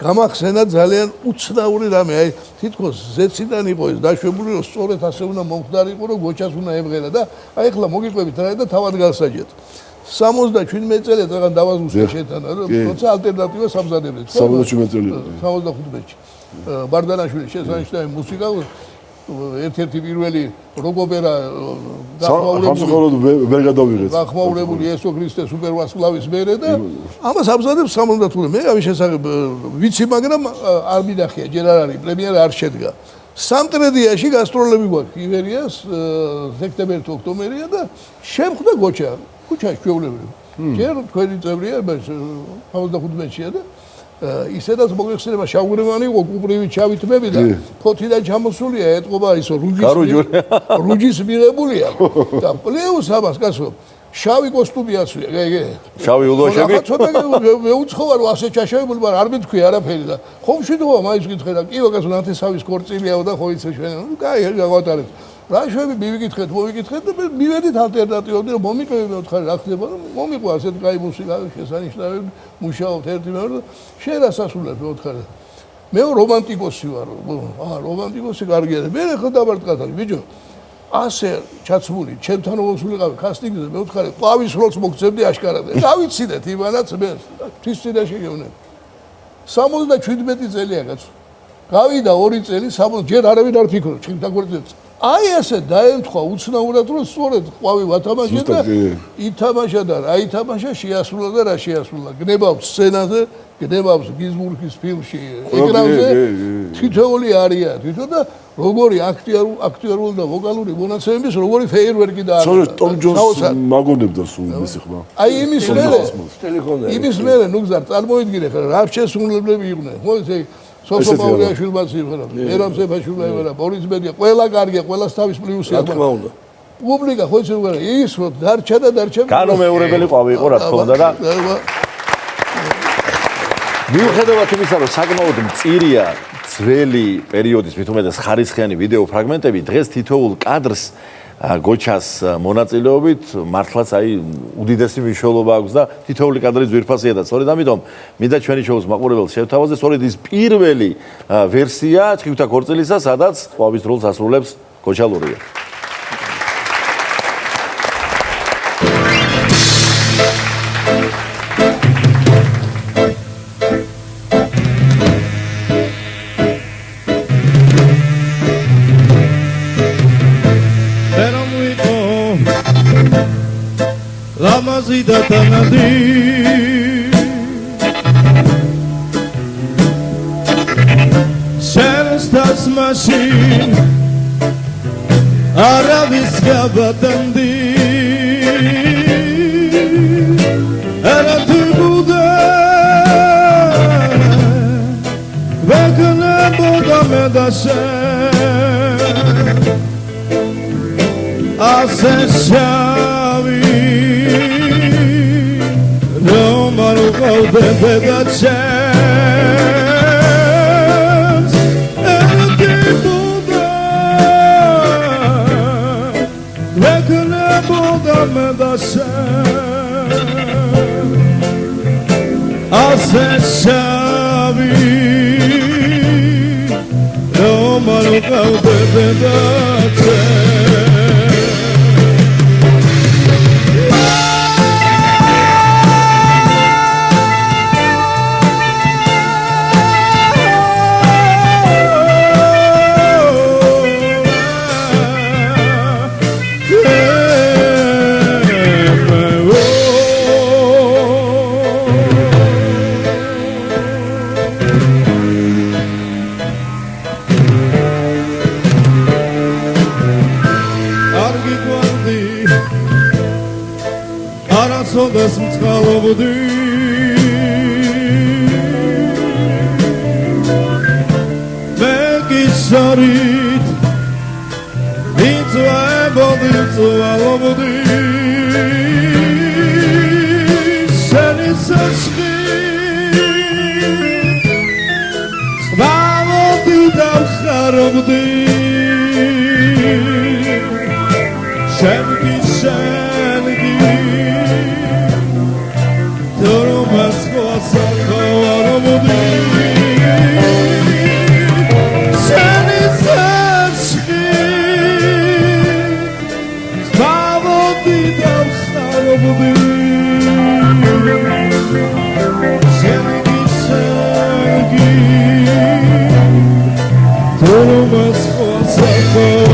გამახსენა ძალიან უცნაური რამე, აი თითქოს ზეციდან იყო ეს დაშვებული, რომ სწორედ ასე უნდა მომხდარიყო, რომ გოჩას უნდა ემღერა და აი ახლა მოგიყვებით რა და თავად გასაჯეთ. 77 წელი რაღაც დავაზუსტე შეთანა, როცა ალტერნატივა სამზადებლით. 77 წელი. 75-ში. ბარდანაშვილის შესანიშნავი მუსიკა ერთ-ერთი პირველი როკ-ოპერა გახმაურებული იესო ქრისტე სუპერვარსკვლავის მერე და ამას ამზადებს 70 მე ამის შესახებ ვიცი, მაგრამ არ მინახია, ჯერ არ არის, პრემიერა არ შედგა. სამტრედიაში გასტროლები გვაქვს ივერიას, სექტემბერ-ოქტომბერია და შემხვდა გოჩა, ქუჩაში ჩვეულებრივ. ჯერ თქვენი წევრია, 75-შია და ისედაც მოგეხსენება შავგრევანი იყო კუპრივით ჩავითმები და ფოთიდან ჩამოსულია ეტყობა ისო რუჯის მიღებულია და პლეუს ამას კაცო შავი კოსტუმი აცვია შავი ულოშები ცოტა მეუცხოა რომ ასე ჩაშავებული მაგრამ არ მეთქვი არაფერი და ხომ შედოა მაინც გითხე და კიო კაცო ნათესავის კორწილიაო და ხო იცი ჩვენ კაი გავატარეთ რა შევები მივიკითხეთ მოვიკითხეთ და მივედით ალტერნატივამდე რომ მომიყვები მეოთხარი რა ხდება რომ მომიყვა ასეთ კაი მუსიკა შესანიშნავი მუშაობთ ერთი მეორე შენ რა სასულებ მეოთხარი მე რომანტიკოსი ვარ რომანტიკოსი კარგია მე ხო დამარტყათარი ბიჭო ასე ჩაცმული ჩემთან უსულიყავი კასტინგზე მეოთხარი ყვავის როლს მოგწევდი აშკარად დავიცინეთ იმანაც მე თვის წინაშე გევნები 77 წელია კაცო გავიდა 2 წელი 60 ჯერ არავინ არ ფიქრობს ჩემთან გორწევს აი ასე დაემთხვა უცნაურად რომ სწორედ ყვავი ვათამაშე და ითამაშა და რა ითამაშა შეასრულა და რა შეასრულა გნებავს სცენაზე გნებავს გიზბურგის ფილმში ეკრანზე თითოეული არია თვითონ და როგორი აქტიორული და ვოკალური მონაცემების როგორი ფეიერვერკი და სწორედ ტომ ჯონს მაგონებდა სულ მისი ხმა აი იმის მერე ნუ გზარ წარმოიდგინე ხა რა შესრულებლები იყვნენ ხო ესე სოფო პაულიაშვილმაც იღერა, ერამ სეფაშვილმა იღერა, ბორის მედია, ყველა კარგია, ყველას თავის პლუსი აქვს. რა თქმა უნდა. პუბლიკა ხო იცი როგორია, ის რო დარჩა და დარჩა. განუმეორებელი ყვავი იყო რა თქმა უნდა და მიუხედავად იმისა, რომ საკმაოდ მწირია ძველი პერიოდის მით უმეტეს ხარისხიანი ვიდეო ფრაგმენტები, დღეს თითოეულ კადრს გოჩას მონაწილეობით მართლაც აი უდიდესი მნიშვნელობა აქვს და თითოეული კადრი ძვირფასია და სწორედ ამიტომ მინდა ჩვენი შოუს მაყურებელს შევთავაზოთ სწორედ ის პირველი ვერსია ჭიქთა ქორწილისა, სადაც ყვავის როლს ასრულებს გოჩა ლურია. da tanadi Şerestas maşin Arabiska batandi Era tubuda Vekne boda medaşe Aseshavi No matter how the chance and the people that reckon about them and the I said Shavi No matter how the chance das mtsqalovdi Megisharit Mitzvaevodi Shenisashki Svavodi davkharovdi Shenki Toro Moskva, Salvador, Oh,